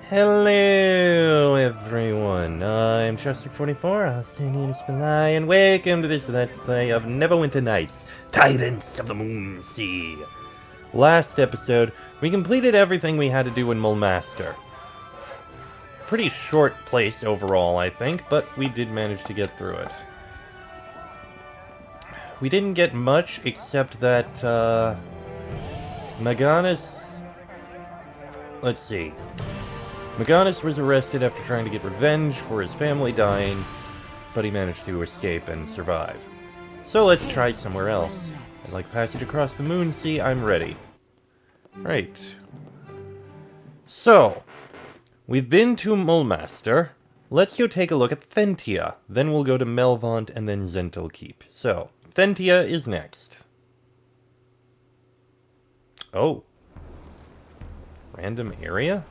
Hello everyone, I'm Chester44, I'll send you this fly, and welcome to this Let's Play of Neverwinter Nights, Tyrants of the Moonsea. Last episode, we completed everything we had to do in Mulmaster. Pretty short place overall, I think, but we did manage to get through it. We didn't get much, except that, Maganus... Let's see. Maganus was arrested after trying to get revenge for his family dying, but he managed to escape and survive. So let's try somewhere else. I'd like passage across the Moonsea, I'm ready. Right. So, we've been to Mulmaster. Let's go take a look at Thentia. Then we'll go to Melvont and then Zentelkeep. So, Thentia is next. Oh. Random area?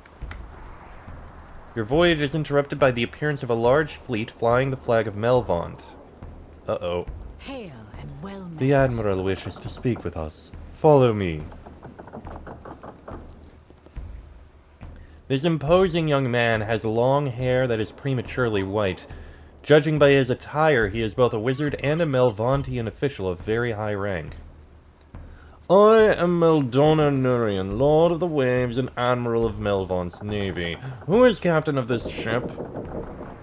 Your voyage is interrupted by the appearance of a large fleet flying the flag of Melvont. Uh-oh. Hail and well met. The Admiral wishes to speak with us. Follow me. This imposing young man has long hair that is prematurely white. Judging by his attire, he is both a wizard and a Melvontian official of very high rank. I am Meldona Nurian, Lord of the Waves and Admiral of Melvont's navy. Who is captain of this ship?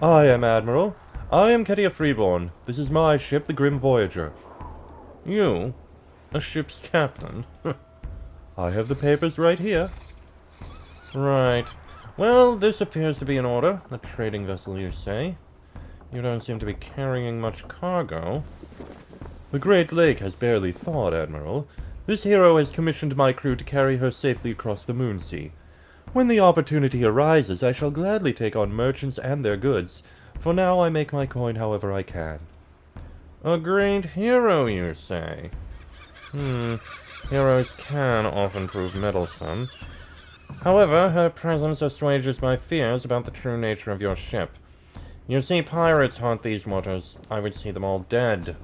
I am Admiral. I am Ketia Freeborn. This is my ship, the Grim Voyager. You? A ship's captain? I have the papers right here. Right. Well, this appears to be in order. A trading vessel, you say? You don't seem to be carrying much cargo. The Great Lake has barely thawed, Admiral. This hero has commissioned my crew to carry her safely across the Moonsea. When the opportunity arises, I shall gladly take on merchants and their goods. For now, I make my coin however I can. A great hero, you say? Heroes can often prove meddlesome. However, her presence assuages my fears about the true nature of your ship. You see, pirates haunt these waters. I would see them all dead.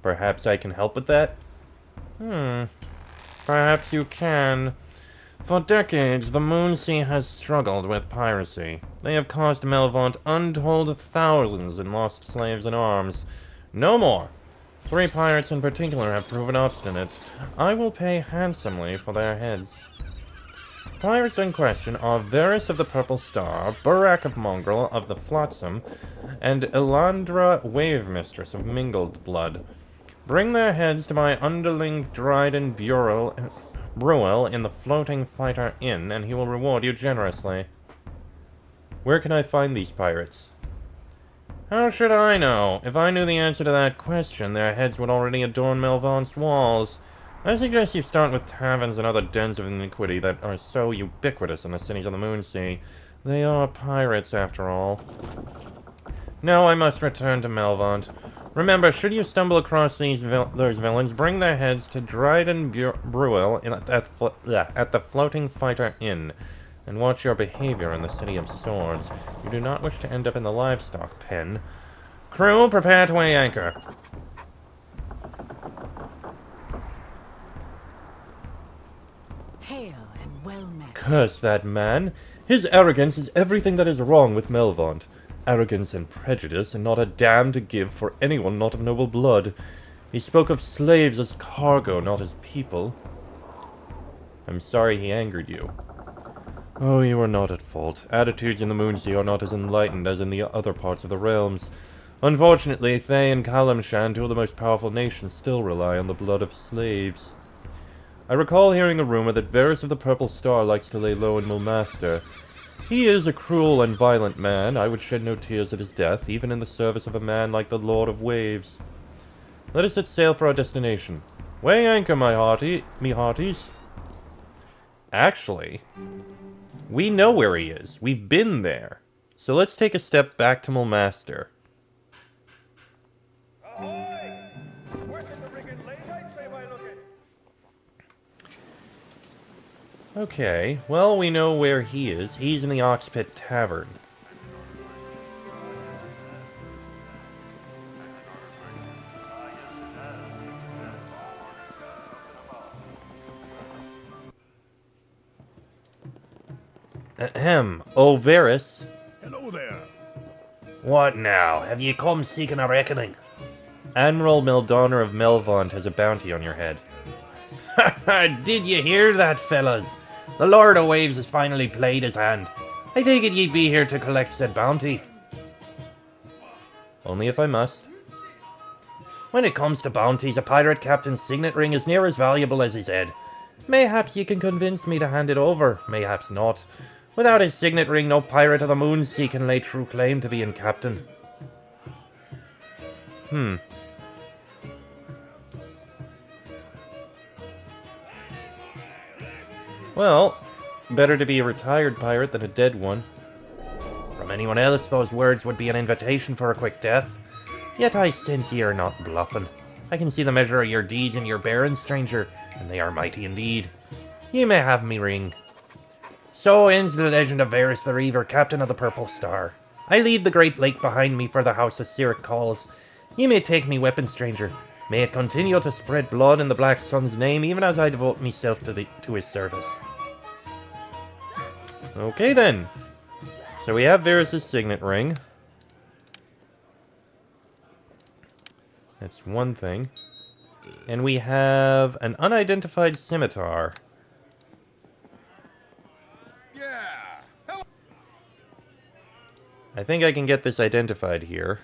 Perhaps I can help with that? Perhaps you can. For decades, the Moonsea has struggled with piracy. They have cost Melvont untold thousands in lost slaves and arms. No more. 3 pirates in particular have proven obstinate. I will pay handsomely for their heads. Pirates in question are Varys of the Purple Star, Burak of Mongrel of the Flotsam, and Elandra Wavemistress of Mingled Blood. Bring their heads to my underling Dryden Bruel in the Floating Fighter Inn, and he will reward you generously. Where can I find these pirates? How should I know? If I knew the answer to that question, their heads would already adorn Melvont's walls. I suggest you start with taverns and other dens of iniquity that are so ubiquitous in the cities of the Moonsea. They are pirates, after all. Now I must return to Melvont. Remember, should you stumble across those villains, bring their heads to Dryden Bruel at the Floating Fighter Inn, and watch your behavior in the City of Swords. You do not wish to end up in the livestock pen. Crew, prepare to weigh anchor. Hail and well met. Curse that man! His arrogance is everything that is wrong with Melvont. Arrogance and prejudice, and not a damn to give for anyone not of noble blood. He spoke of slaves as cargo, not as people. I'm sorry he angered you. Oh, you are not at fault. Attitudes in the Moonsea are not as enlightened as in the other parts of the realms. Unfortunately, Thay and Kalimshan, 2 of the most powerful nations, still rely on the blood of slaves. I recall hearing a rumor that Varys of the Purple Star likes to lay low in Mulmaster. He is a cruel and violent man. I would shed no tears at his death, even in the service of a man like the Lord of Waves. Let us set sail for our destination. Weigh anchor, my hearties. Actually, we know where he is. We've been there. So let's take a step back to Mulmaster. Okay, well, we know where he is. He's in the Oxpit Tavern. Ahem. Oh, Varys. Hello there. What now? Have ye come seeking a reckoning? Admiral Meldonor of Melvont has a bounty on your head. Did ye hear that, fellas? The Lord of Waves has finally played his hand. I take it ye'd be here to collect said bounty. Only if I must. When it comes to bounties, a pirate captain's signet ring is near as valuable as his head. Mayhaps ye can convince me to hand it over, mayhaps not. Without his signet ring, no pirate of the Moonsea can lay true claim to being captain. Well, better to be a retired pirate than a dead one. From anyone else, those words would be an invitation for a quick death. Yet I sense ye are not bluffing. I can see the measure of your deeds in your bearing, stranger, and they are mighty indeed. Ye may have me ring. So ends the legend of Varys the Reaver, captain of the Purple Star. I leave the great lake behind me for the house of Cyric calls. Ye may take me weapon, stranger. May it continue to spread blood in the Black Sun's name, even as I devote myself to his service. Okay then. So we have Varys' signet ring. That's one thing. And we have an unidentified scimitar. Yeah. Hello. I think I can get this identified here.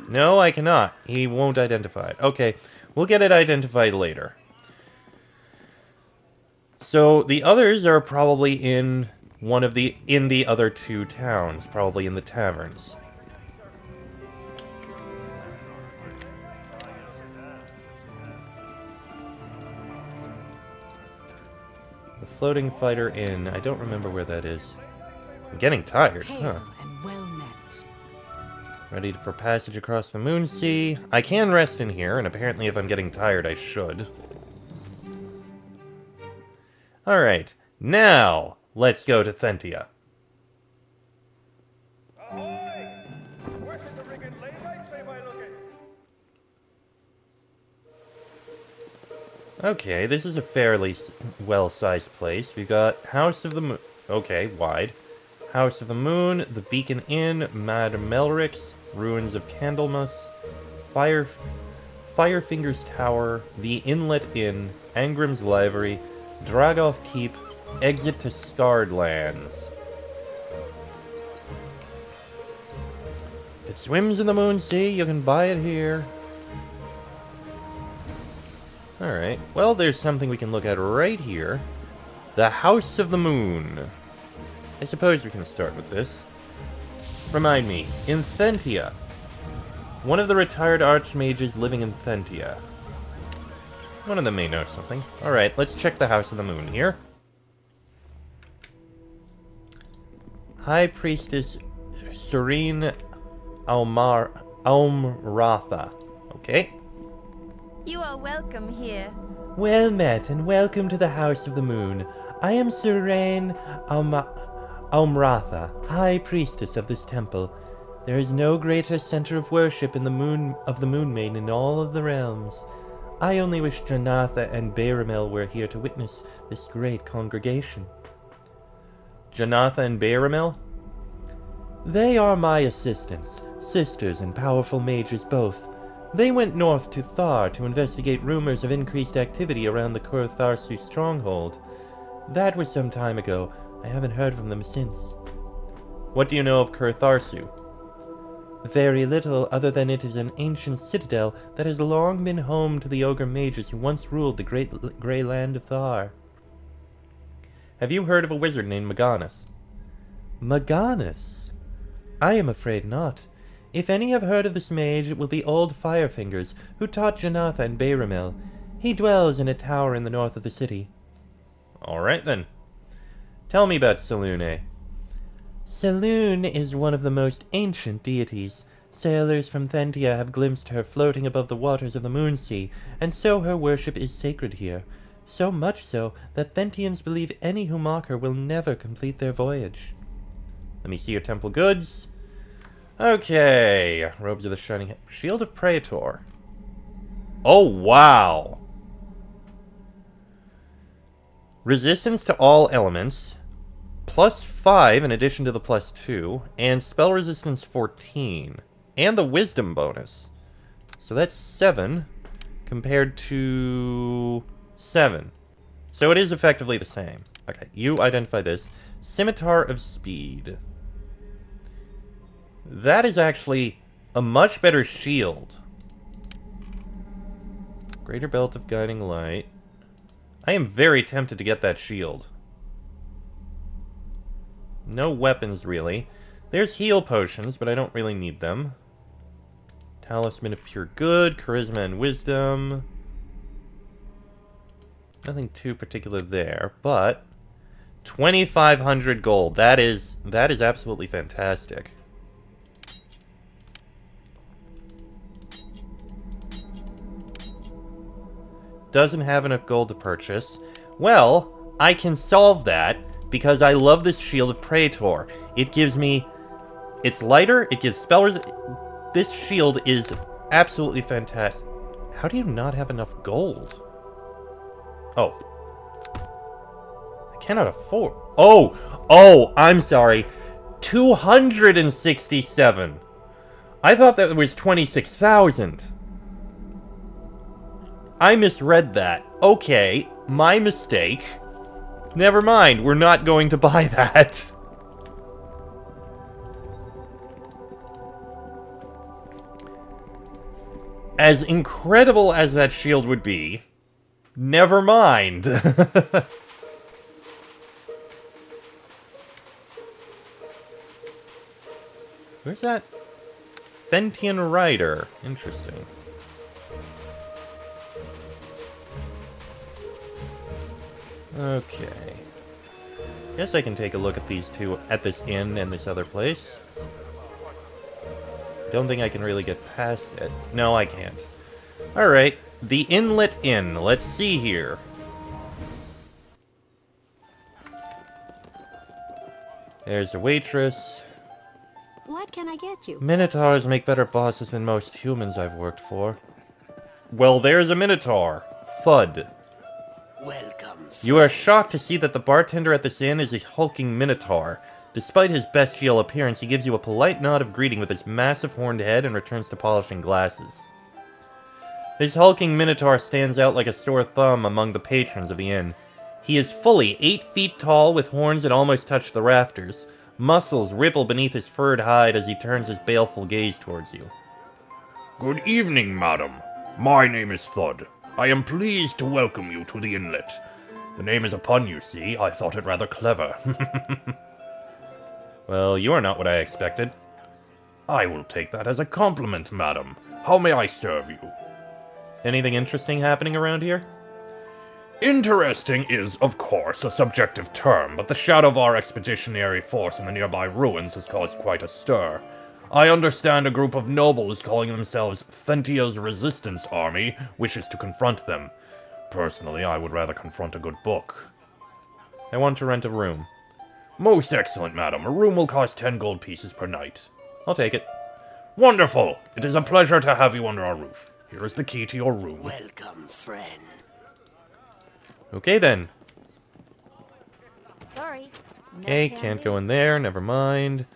No, I cannot. He won't identify it. Okay, we'll get it identified later. So the others are probably in the other two towns, probably in the taverns. The Floating Fighter Inn. I don't remember where that is. I'm getting tired, Hail huh? and well met. Ready for passage across the Moonsea. I can rest in here, and apparently if I'm getting tired, I should. Alright, now, let's go to Thentia. Okay, this is a fairly well-sized place. We've got House of the Moon. Okay, wide. House of the Moon, the Beacon Inn, Mad Melricks, Ruins of Candlemas, Firefinger's Tower, the Inlet Inn, Angram's Livery, Dragoth Keep, Exit to Scarred Lands. If it swims in the Moonsea, you can buy it here. Alright, well, there's something we can look at right here. The House of the Moon. I suppose we can start with this. Remind me, in Thentia. One of the retired archmages living in Thentia. One of them may know something. Alright, let's check the House of the Moon here. High Priestess Serene Aumratha. Okay. You are welcome here. Well met, and welcome to the House of the Moon. I am Serene Aumratha, High Priestess of this temple. There is no greater center of worship in the Moon Maiden in all of the realms. I only wish Janatha and Bairamel were here to witness this great congregation. Janatha and Bairamel? They are my assistants, sisters and powerful mages both. They went north to Thar to investigate rumors of increased activity around the Kurtharsu stronghold. That was some time ago. I haven't heard from them since. What do you know of Kurtharsu? Very little, other than it is an ancient citadel that has long been home to the ogre mages who once ruled the great grey land of Thar. Have you heard of a wizard named Maganus? Maganus? I am afraid not. If any have heard of this mage, it will be old Firefingers, who taught Janatha and Bairamel. He dwells in a tower in the north of the city. Alright then. Tell me about Selûne. Selûne is one of the most ancient deities. Sailors from Thentia have glimpsed her floating above the waters of the Moonsea, and so her worship is sacred here. So much so that Thentians believe any who mock her will never complete their voyage. Let me see your temple goods. Okay. Robes of the Shining Shield of Praetor. Oh, wow. Resistance to all elements. +5 in addition to the +2, and spell resistance 14, and the wisdom bonus. So that's 7 compared to 7. So it is effectively the same. Okay, you identify this. Scimitar of Speed. That is actually a much better shield. Greater Belt of Guiding Light. I am very tempted to get that shield. No weapons, really. There's heal potions, but I don't really need them. Talisman of Pure Good, Charisma and Wisdom. Nothing too particular there, but 2,500 gold. That is absolutely fantastic. Doesn't have enough gold to purchase. Well, I can solve that because I love this Shield of Praetor. It gives me... It's lighter, it gives spell This shield is absolutely fantastic. How do you not have enough gold? Oh. I cannot afford... Oh, I'm sorry. 267. I thought that was 26,000. I misread that. Okay, my mistake. Never mind, we're not going to buy that. As incredible as that shield would be, never mind. Where's that? Thentian Rider. Interesting. Okay. Guess I can take a look at these two, at this inn and this other place. Don't think I can really get past it. No, I can't. Alright, the Inlet Inn. Let's see here. There's the waitress. What can I get you? Minotaurs make better bosses than most humans I've worked for. Well, there's a Minotaur. Thud. Welcome. You are shocked to see that the bartender at this inn is a hulking Minotaur. Despite his bestial appearance, he gives you a polite nod of greeting with his massive horned head and returns to polishing glasses. This hulking Minotaur stands out like a sore thumb among the patrons of the inn. He is fully 8 feet tall with horns that almost touch the rafters. Muscles ripple beneath his furred hide as he turns his baleful gaze towards you. Good evening, madam. My name is Thud. I am pleased to welcome you to the inlet. The name is a pun, you see. I thought it rather clever. Well, you are not what I expected. I will take that as a compliment, madam. How may I serve you? Anything interesting happening around here? Interesting is, of course, a subjective term, but the shadow of our expeditionary force in the nearby ruins has caused quite a stir. I understand a group of nobles calling themselves Thentia's Resistance Army wishes to confront them. Personally, I would rather confront a good book. I want to rent a room. Most excellent, madam. A room will cost 10 gold pieces per night. I'll take it. Wonderful! It is a pleasure to have you under our roof. Here is the key to your room. Welcome, friend. Okay, then. Sorry. No Okay, candy. can't go in there, never mind.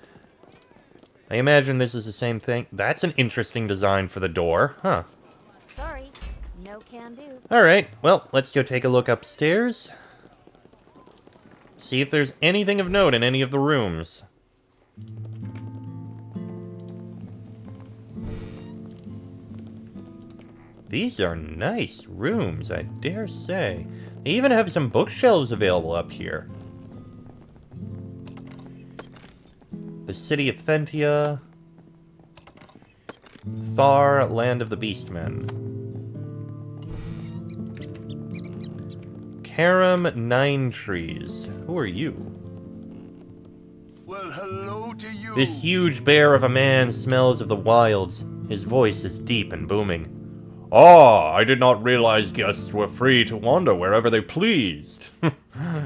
I imagine this is the same thing. That's an interesting design for the door, huh? Sorry. No can do. Alright, well, let's go take a look upstairs. See if there's anything of note in any of the rooms. These are nice rooms, I dare say. They even have some bookshelves available up here. The city of Thentia. Thar, land of the beastmen. Karam Nine Trees. Who are you? Well, hello to you. This huge bear of a man smells of the wilds. His voice is deep and booming. Ah, I did not realize guests were free to wander wherever they pleased.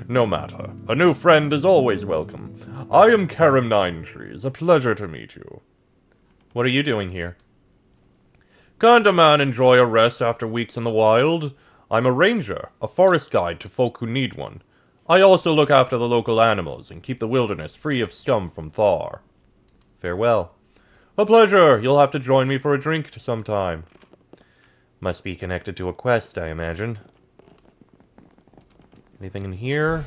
No matter. A new friend is always welcome. I am Karam Ninetrees. A pleasure to meet you. What are you doing here? Can't a man enjoy a rest after weeks in the wild? I'm a ranger, a forest guide to folk who need one. I also look after the local animals and keep the wilderness free of scum from Thar. Farewell. A pleasure. You'll have to join me for a drink sometime. Must be connected to a quest, I imagine. Anything in here?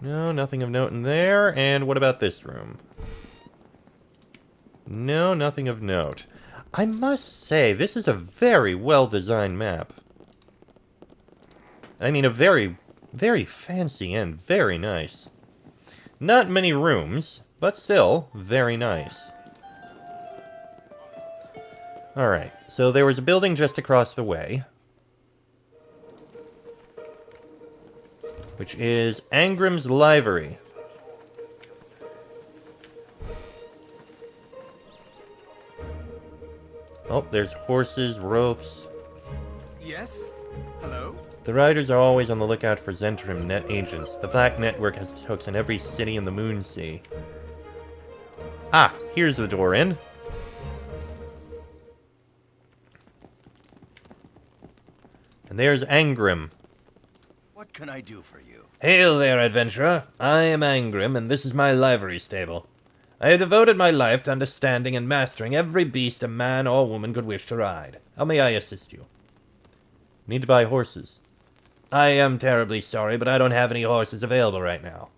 No, nothing of note in there. And what about this room? No, nothing of note. I must say, this is a very well-designed map. I mean, a very, very fancy and very nice. Not many rooms, but still, very nice. Alright, so there was a building just across the way. Which is Angrim's Livery. Oh, there's horses, roths. Yes? Hello? The riders are always on the lookout for Zentrim net agents. The Black Network has hooks in every city in the Moonsea. Ah, here's the door in. And there's Angrim. What can I do for you? Hail there, adventurer. I am Angrim, and this is my livery stable. I have devoted my life to understanding and mastering every beast a man or woman could wish to ride. How may I assist you? Need to buy horses. I am terribly sorry, but I don't have any horses available right now.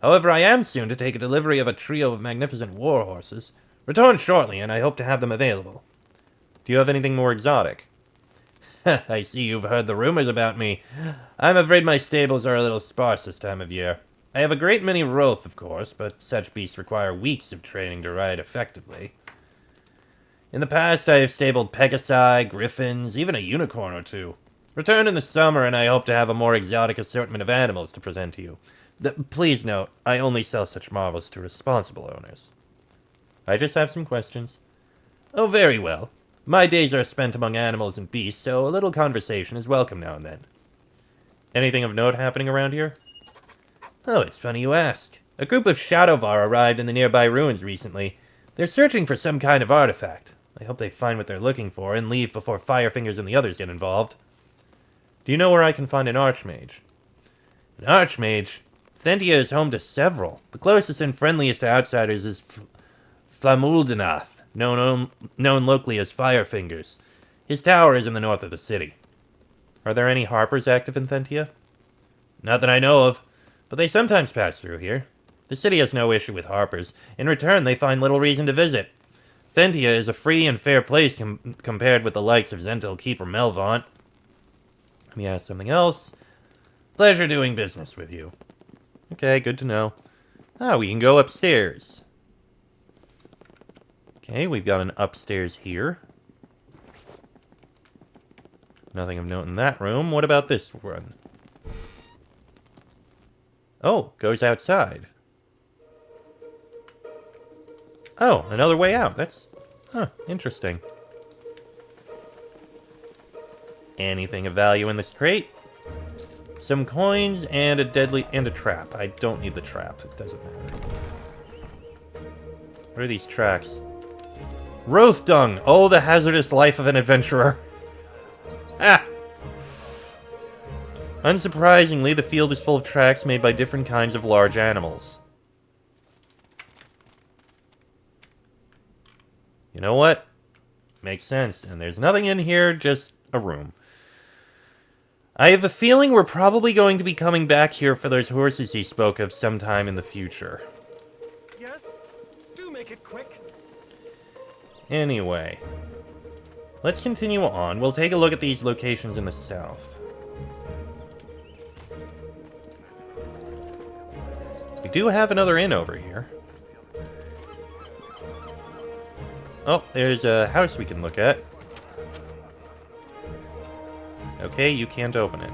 However, I am soon to take a delivery of a trio of magnificent war horses. Return shortly, and I hope to have them available. Do you have anything more exotic? I see you've heard the rumors about me. I'm afraid my stables are a little sparse this time of year. I have a great many roth, of course, but such beasts require weeks of training to ride effectively. In the past, I have stabled pegasi, griffins, even a unicorn or two. Return in the summer, and I hope to have a more exotic assortment of animals to present to you. Please note, I only sell such marvels to responsible owners. I just have some questions. Oh, very well. My days are spent among animals and beasts, so a little conversation is welcome now and then. Anything of note happening around here? Oh, it's funny you ask. A group of Shadowvar arrived in the nearby ruins recently. They're searching for some kind of artifact. I hope they find what they're looking for and leave before Firefingers and the others get involved. Do you know where I can find an Archmage? An Archmage? Thentia is home to several. The closest and friendliest to outsiders is Flamuldenath, known locally as Firefingers. His tower is in the north of the city. Are there any Harpers active in Thentia? Not that I know of, but they sometimes pass through here. The city has no issue with Harpers. In return, they find little reason to visit. Thentia is a free and fair place compared with the likes of Zentil Keep or Melvaunt. Let me ask something else. Pleasure doing business with you. Okay, good to know. Ah, we can go upstairs. Okay, we've got an upstairs here. Nothing of note in that room. What about this one? Oh, goes outside. Oh, another way out. That's, interesting. Anything of value in this crate? Some coins and a trap. I don't need the trap. It doesn't matter. What are these tracks? Roth dung! Oh, the hazardous life of an adventurer. Ah! Unsurprisingly, the field is full of tracks made by different kinds of large animals. You know what? Makes sense. And there's nothing in here, just a room. I have a feeling we're probably going to be coming back here for those horses he spoke of sometime in the future. Yes? Do make it quick. Anyway, let's continue on. We'll take a look at these locations in the south. We do have another inn over here. Oh, there's a house we can look at. Okay, you can't open it.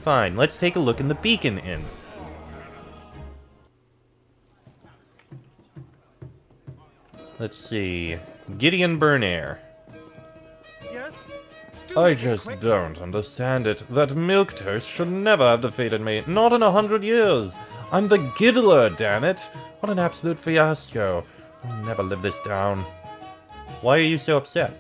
Fine, let's take a look in the Beacon Inn. Let's see. Gideon Bernaire. Yes? Do I make it just quick. don't understand it. That milk toast should never have defeated me. Not in 100 years. I'm the Giddler, damn it. What an absolute fiasco. I'll never live this down. Why are you so upset?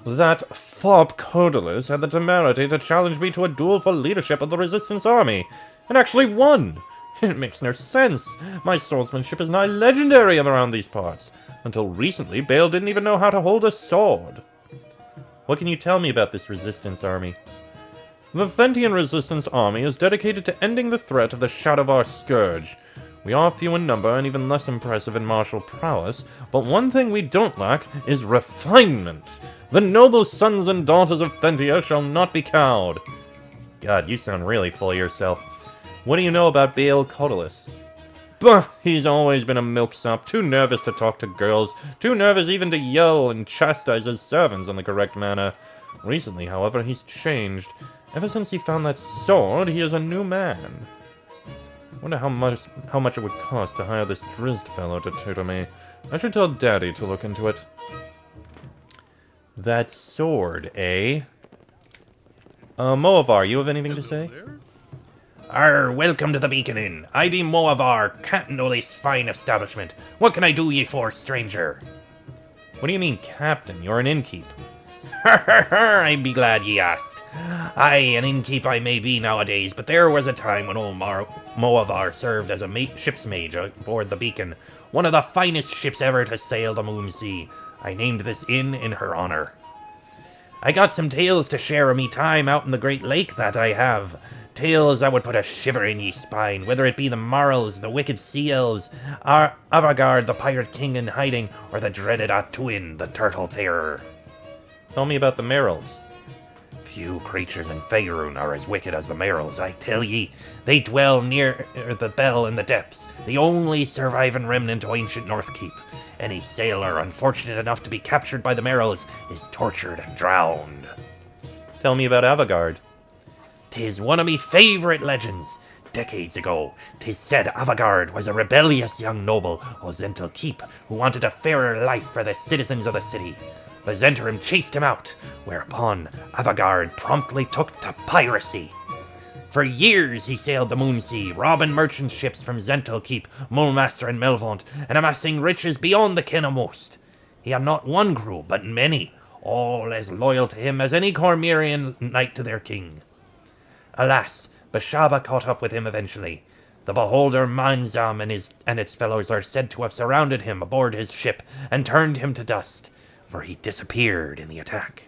That fop Codalis had the temerity to challenge me to a duel for leadership of the Resistance Army. and actually won. It makes no sense. My swordsmanship is nigh legendary around these parts. Until recently, Bale didn't even know how to hold a sword. What can you tell me about this resistance army? The Thentian Resistance Army is dedicated to ending the threat of the Shadowvar Scourge. We are few in number and even less impressive in martial prowess, but one thing we don't lack is refinement. The noble sons and daughters of Thentia shall not be cowed. God, you sound really full of yourself. What do you know about Baal Codalus? Bah! He's always been a milksop, too nervous to talk to girls, too nervous even to yell and chastise his servants in the correct manner. Recently, however, he's changed. Ever since he found that sword, he is a new man. Wonder how much it would cost to hire this Drizzt fellow to tutor me. I should tell Daddy to look into it. That sword, eh? Moavar, you have anything to say? Welcome to the Beacon Inn. I be Moavar, captain o' this fine establishment. What can I do ye for, stranger? What do you mean, captain? You're an innkeep. I'd be glad ye asked. Aye, an innkeep I may be nowadays, but there was a time when old Moavar served as a ship's mage aboard the Beacon, one of the finest ships ever to sail the Moonsea. I named this inn in her honor. I got some tales to share of me time out in the Great Lake, that I have. Tales that would put a shiver in ye spine, whether it be the Marls, the wicked sea elves, Avagard, the pirate king in hiding, or the dreaded Atuin, the turtle terror. Tell me about the Merrills. Few creatures in Faerun are as wicked as the Merrills, I tell ye. They dwell near the Bell in the depths, the only surviving remnant of ancient Northkeep. Any sailor unfortunate enough to be captured by the Merrills is tortured and drowned. Tell me about Avagard. 'Tis one of me favourite legends. Decades ago, 'tis said Avagard was a rebellious young noble of Zental Keep who wanted a fairer life for the citizens of the city. The Zentarim chased him out, whereupon Avagard promptly took to piracy. For years he sailed the Moonsea, robbing merchant ships from Zental Keep, Mulmaster and Melvaunt, and amassing riches beyond the ken of most. He had not one crew, but many, all as loyal to him as any Cormyrean knight to their king. Alas, Bashaba caught up with him eventually. The beholder Manzam and its fellows are said to have surrounded him aboard his ship and turned him to dust, for he disappeared in the attack.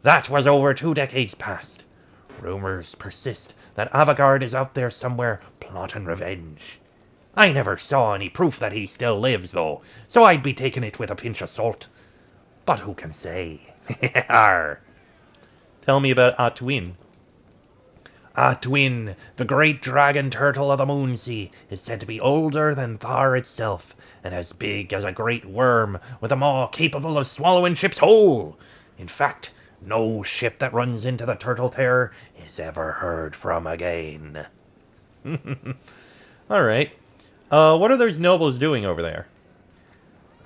That was over 2 decades past. Rumors persist that Avagard is out there somewhere plotting revenge. I never saw any proof that he still lives, though, so I'd be taking it with a pinch of salt. But who can say? Arr. Tell me about Atuin. Atuin, the great dragon turtle of the Moonsea, is said to be older than Thar itself, and as big as a great worm, with a maw capable of swallowing ships whole. In fact, no ship that runs into the Turtle Terror is ever heard from again. Alright. What are those nobles doing over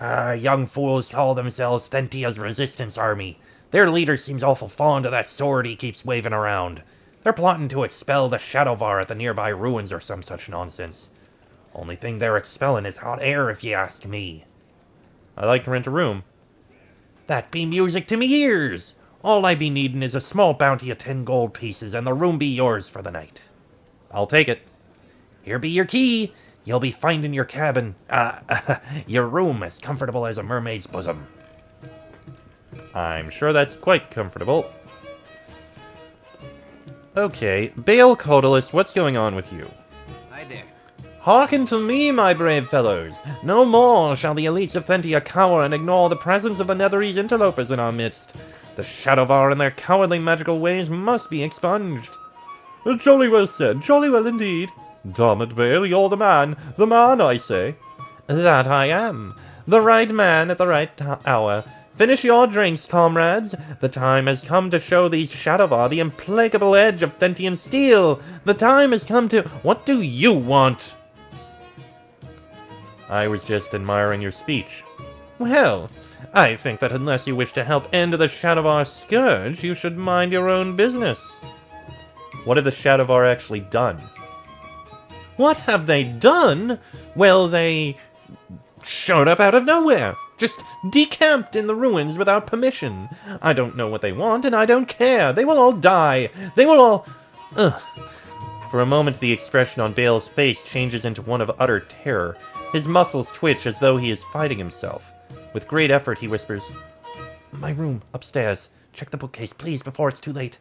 there? Young fools call themselves Thentia's Resistance Army. Their leader seems awful fond of that sword he keeps waving around. They're plotting to expel the Shadowvar at the nearby ruins or some such nonsense. Only thing they're expelling is hot air, if you ask me. I'd like to rent a room. That be music to me ears. All I be needing is a small bounty of 10 gold pieces, and the room be yours for the night. I'll take it. Here be your key. You'll be finding your cabin, your room as comfortable as a mermaid's bosom. I'm sure that's quite comfortable. Okay, Baal Codalus, what's going on with you? Hi there. Hearken to me, my brave fellows! No more shall the elites of Thentia cower and ignore the presence of the Netherese interlopers in our midst. The Shadowvar and their cowardly magical ways must be expunged. Jolly well said, jolly well indeed. Damn it, Baal, you're the man, I say. That I am. The right man at the right hour. Finish your drinks, comrades. The time has come to show these Shadowvar the implacable edge of Thentian steel. The time has come to... What do you want? I was just admiring your speech. Well, I think that unless you wish to help end the Shadowvar scourge, you should mind your own business. What have the Shadowvar actually done? What have they done? Well, they showed up out of nowhere. Just decamped in the ruins without permission. I don't know what they want, and I don't care. They will all die. They will all... Ugh. For a moment, the expression on Bale's face changes into one of utter terror. His muscles twitch as though he is fighting himself. With great effort, he whispers, "My room, upstairs. Check the bookcase, please, before it's too late."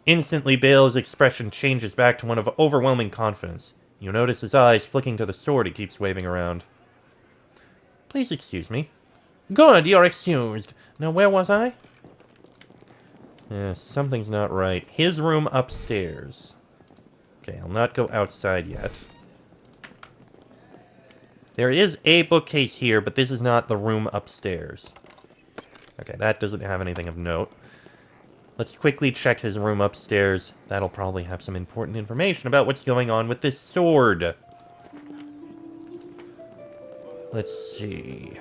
Instantly, Bale's expression changes back to one of overwhelming confidence. You notice his eyes flicking to the sword he keeps waving around. "Please excuse me." "Good, you're excused. Now, where was I?" Something's not right. His room upstairs. Okay, I'll not go outside yet. There is a bookcase here, but this is not the room upstairs. Okay, that doesn't have anything of note. Let's quickly check his room upstairs. That'll probably have some important information about what's going on with this sword. Let's see.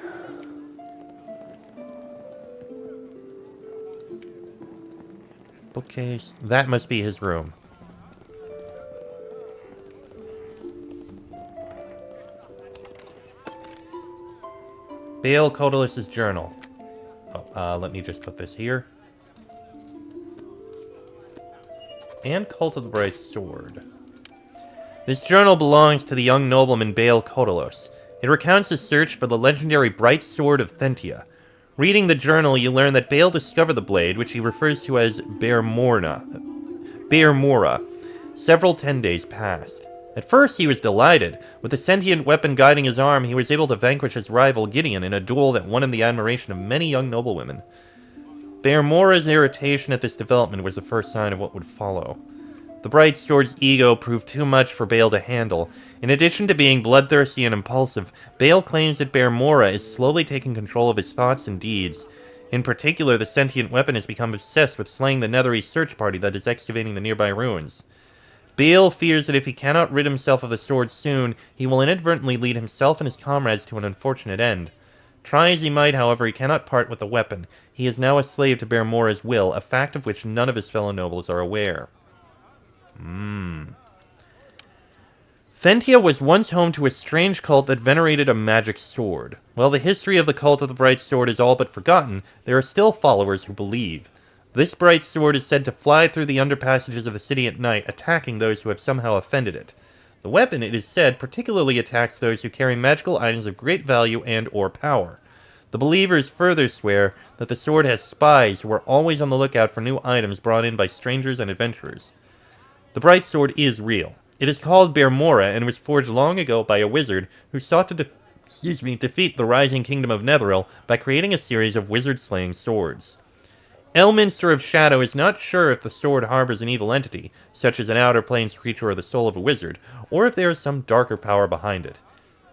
Bookcase. That must be his room. Bale Codalus's journal. Oh, let me just put this here. And Cult of the Bright Sword. This journal belongs to the young nobleman Bale Codalus. It recounts his search for the legendary Bright Sword of Thentia. Reading the journal, you learn that Bale discovered the blade, which he refers to as Bear Mora, several 10 days past. At first, he was delighted. With the sentient weapon guiding his arm, he was able to vanquish his rival Gideon in a duel that won him the admiration of many young noblewomen. Bear Mora's irritation at this development was the first sign of what would follow. The Bright Sword's ego proved too much for Bale to handle. In addition to being bloodthirsty and impulsive, Bale claims that Bear Mora is slowly taking control of his thoughts and deeds. In particular, the sentient weapon has become obsessed with slaying the Netherese search party that is excavating the nearby ruins. Bale fears that if he cannot rid himself of the sword soon, he will inadvertently lead himself and his comrades to an unfortunate end. Try as he might, however, he cannot part with the weapon. He is now a slave to Bear Mora's will, a fact of which none of his fellow nobles are aware. Thentia was once home to a strange cult that venerated a magic sword. While the history of the Cult of the Bright Sword is all but forgotten, there are still followers who believe. This bright sword is said to fly through the underpassages of the city at night, attacking those who have somehow offended it. The weapon, it is said, particularly attacks those who carry magical items of great value and or power. The believers further swear that the sword has spies who are always on the lookout for new items brought in by strangers and adventurers. The bright sword is real. It is called Bear Mora and was forged long ago by a wizard who sought to defeat the rising kingdom of Netheril by creating a series of wizard-slaying swords. Elminster of Shadow is not sure if the sword harbors an evil entity, such as an Outer Planes creature or the soul of a wizard, or if there is some darker power behind it.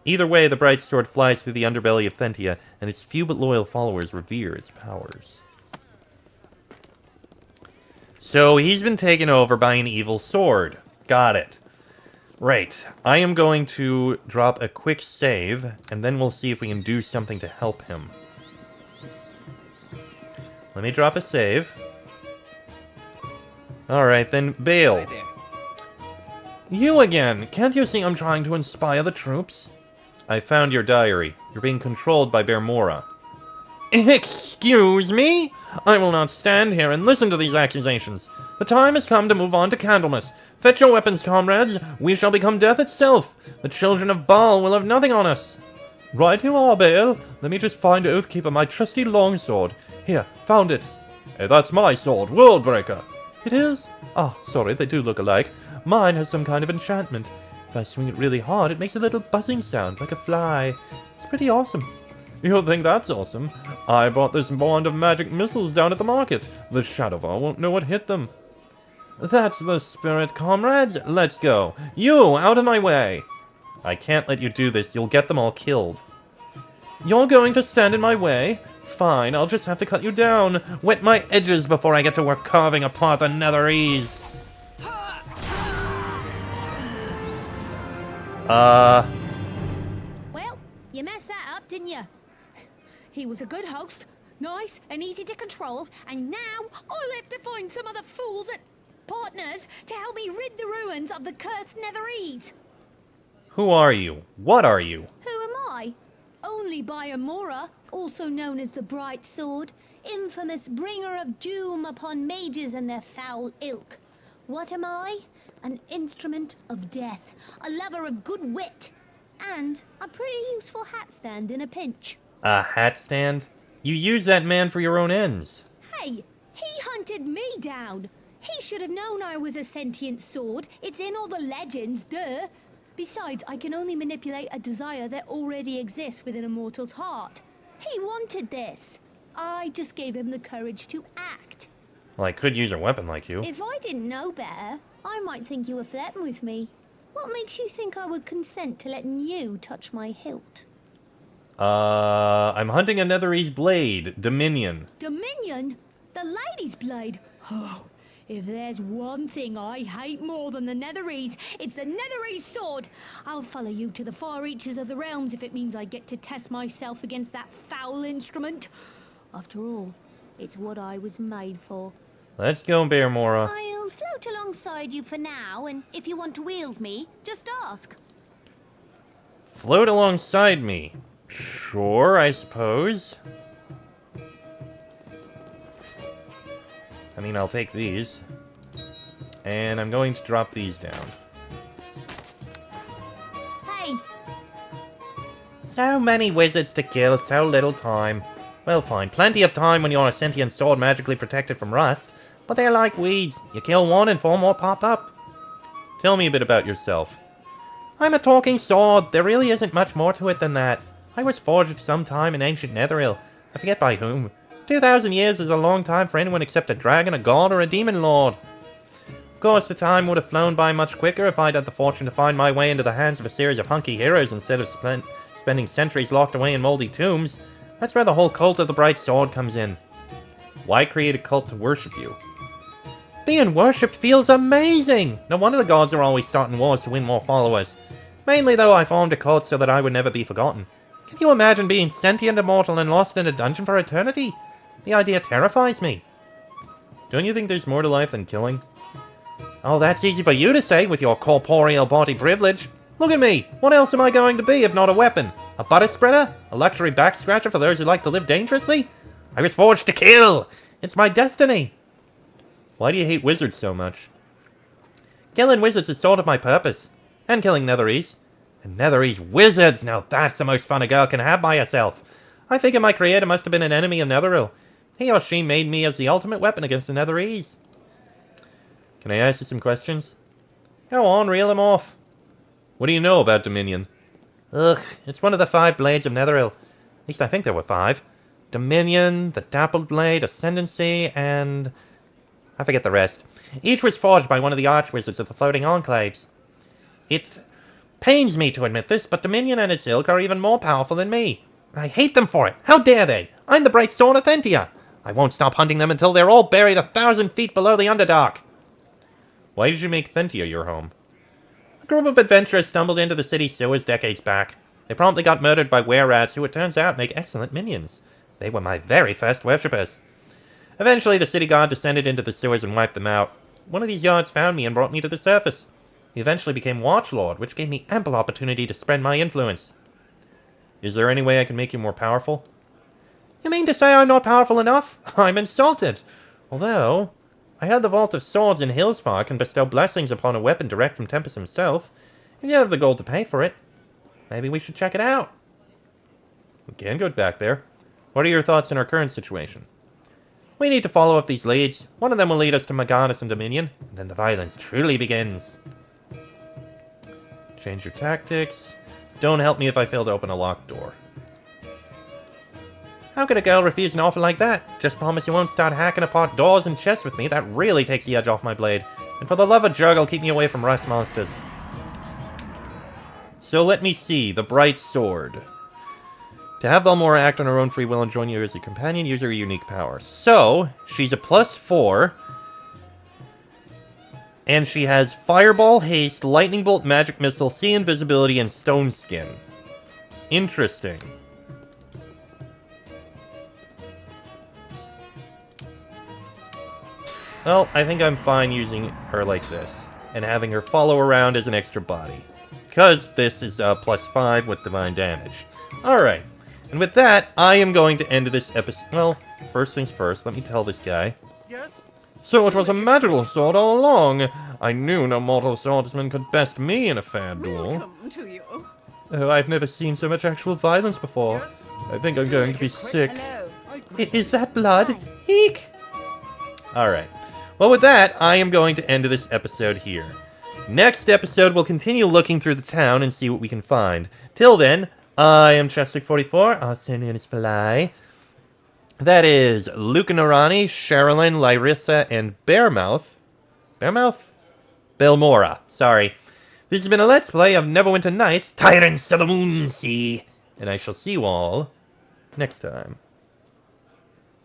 Either way, the bright sword flies through the underbelly of Thentia, and its few but loyal followers revere its powers. So, he's been taken over by an evil sword. Got it. Right. I am going to drop a quick save, and then we'll see if we can do something to help him. Let me drop a save. Alright, then, Bale. Hi there. You again! Can't you see I'm trying to inspire the troops? I found your diary. You're being controlled by Bear Mora. Excuse me? I will not stand here and listen to these accusations. The time has come to move on to Candlemas. Fetch your weapons, comrades. We shall become death itself. The children of Baal will have nothing on us. Right you are, Bale. Let me just find Oathkeeper my trusty longsword. Here, found it. Hey, that's my sword, Worldbreaker. It is? Ah, sorry, they do look alike. Mine has some kind of enchantment. If I swing it really hard, it makes a little buzzing sound, like a fly. It's pretty awesome. You'll think that's awesome. I bought this wand of magic missiles down at the market. The Shadowvar won't know what hit them. That's the spirit, comrades. Let's go. You, out of my way. I can't let you do this. You'll get them all killed. You're going to stand in my way? Fine, I'll just have to cut you down. Wet my edges before I get to work carving apart the Netherese. Well, you messed that up, didn't you? He was a good host, nice and easy to control, and now I'll have to find some other fools and partners to help me rid the ruins of the cursed Netherese. Who are you? What are you? Who am I? Only Bear Mora, also known as the Bright Sword, infamous bringer of doom upon mages and their foul ilk. What am I? an instrument of death, a lover of good wit, and a pretty useful hat stand in a pinch. A hat stand? You use that man for your own ends. Hey, he hunted me down. He should have known I was a sentient sword. It's in all the legends, duh. Besides, I can only manipulate a desire that already exists within a mortal's heart. He wanted this. I just gave him the courage to act. Well, I could use a weapon like you. If I didn't know better, I might think you were flirting with me. What makes you think I would consent to letting you touch my hilt? I'm hunting a Netherese blade, Dominion. Dominion? The lady's blade? Oh, if there's one thing I hate more than the Netherese, it's the Netherese sword. I'll follow you to the far reaches of the realms if it means I get to test myself against that foul instrument. After all, it's what I was made for. Let's go, Bear Mora. I'll float alongside you for now, and if you want to wield me, just ask. Float alongside me. Sure, I suppose. I mean, I'll take these. And I'm going to drop these down. Hey, So many wizards to kill, so little time. Well, fine. Plenty of time when you're a sentient sword magically protected from rust. But they're like weeds. You kill one and 4 more pop up. Tell me a bit about yourself. I'm a talking sword. There really isn't much more to it than that. I was forged sometime in ancient Netheril. I forget by whom. 2,000 years is a long time for anyone except a dragon, a god, or a demon lord. Of course, the time would have flown by much quicker if I'd had the fortune to find my way into the hands of a series of hunky heroes instead of spending centuries locked away in moldy tombs. That's where the whole cult of the Bright Sword comes in. Why create a cult to worship you? Being worshipped feels amazing! No wonder the gods are always starting wars to win more followers. Mainly, though, I formed a cult so that I would never be forgotten. Can you imagine being sentient, immortal, and lost in a dungeon for eternity? The idea terrifies me. Don't you think there's more to life than killing? Oh, that's easy for you to say with your corporeal body privilege. Look at me! What else am I going to be if not a weapon? A butter spreader? A luxury back scratcher for those who like to live dangerously? I was forged to kill! It's my destiny! Why do you hate wizards so much? Killing wizards is sort of my purpose. And killing Netherese. And Netherese wizards! Now that's the most fun a girl can have by herself. I figure my creator must have been an enemy of Netheril. He or she made me as the ultimate weapon against the Netherese. Can I ask you some questions? Go on, reel them off. What do you know about Dominion? Ugh, it's one of the 5 blades of Netheril. At least I think there were 5. Dominion, the Dappled Blade, Ascendancy, and... I forget the rest. Each was forged by one of the archwizards of the Floating Enclaves. It pains me to admit this, but Dominion and its ilk are even more powerful than me. I hate them for it. How dare they? I'm the Bright Sword of Thentia. I won't stop hunting them until they're all buried 1,000 feet below the Underdark. Why did you make Thentia your home? A group of adventurers stumbled into the city sewers decades back. They promptly got murdered by were-rats who it turns out make excellent minions. They were my very first worshippers. Eventually, the city guard descended into the sewers and wiped them out. One of these yards found me and brought me to the surface. He eventually became Watchlord, which gave me ample opportunity to spread my influence. Is there any way I can make you more powerful? You mean to say I'm not powerful enough? I'm insulted. Although, I had the Vault of Swords in Hillsfar can bestow blessings upon a weapon direct from Tempest himself. If you have the gold to pay for it, maybe we should check it out. We can go back there. What are your thoughts on our current situation? We need to follow up these leads. One of them will lead us to Maganus and Dominion, and then the violence truly begins. Change your tactics. Don't help me if I fail to open a locked door. How could a girl refuse an offer like that? Just promise you won't start hacking apart doors and chests with me. That really takes the edge off my blade. And for the love of Jurg, I'll keep me away from rust monsters. So let me see. The Bright Sword. To have Valmora act on her own free will and join you as a companion, use her unique power. So, she's a +4. And she has Fireball, Haste, Lightning Bolt, Magic Missile, Sea Invisibility, and Stone Skin. Interesting. Well, I think I'm fine using her like this, and having her follow around as an extra body. Because this is a +5 with divine damage. Alright, and with that, I am going to end this episode. Well, first things first, let me tell this guy. Yes? So it was a magical sword all along. I knew no mortal swordsman could best me in a fair duel. Welcome to you. Oh, I've never seen so much actual violence before. Yes? I think I'm going to be sick. Hello. Is that blood? Eek! Alright. Well, with that, I am going to end this episode here. Next episode, we'll continue looking through the town and see what we can find. Till then, I am Chester44, also known as Fly. That is Luca Narani, Sherilyn, Lyrissa, and Bearmouth. Bearmouth? Belmora, sorry. This has been a Let's Play of Neverwinter Nights, Tyrants of the Moonsea. And I shall see you all next time.